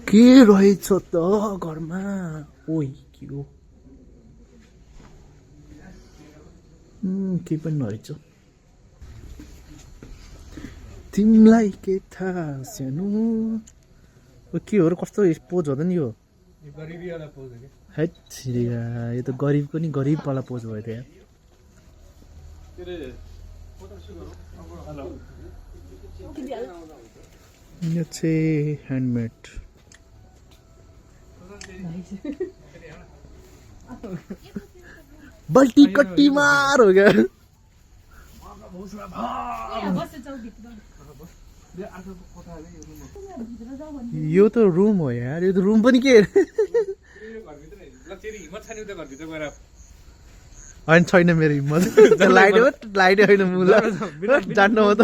के रहेछ त घरमा ओइ के हो के पनि रहेछ तिमीलाई के थाहा सानो के हो र कस्तो पोज हो त नि यो गरिबीवाला पोज हो के हैट यो त गरिबको नि गरिबवाला पोज भयो त यार यो चाहिँ ह्यान्डमेड बल्टी कट्टी मार हो गया यो त रुम हो यार यो त रुम पनि के होइन छैन मेरो हिम्मत लाइट होइन मुला जान्नु हो त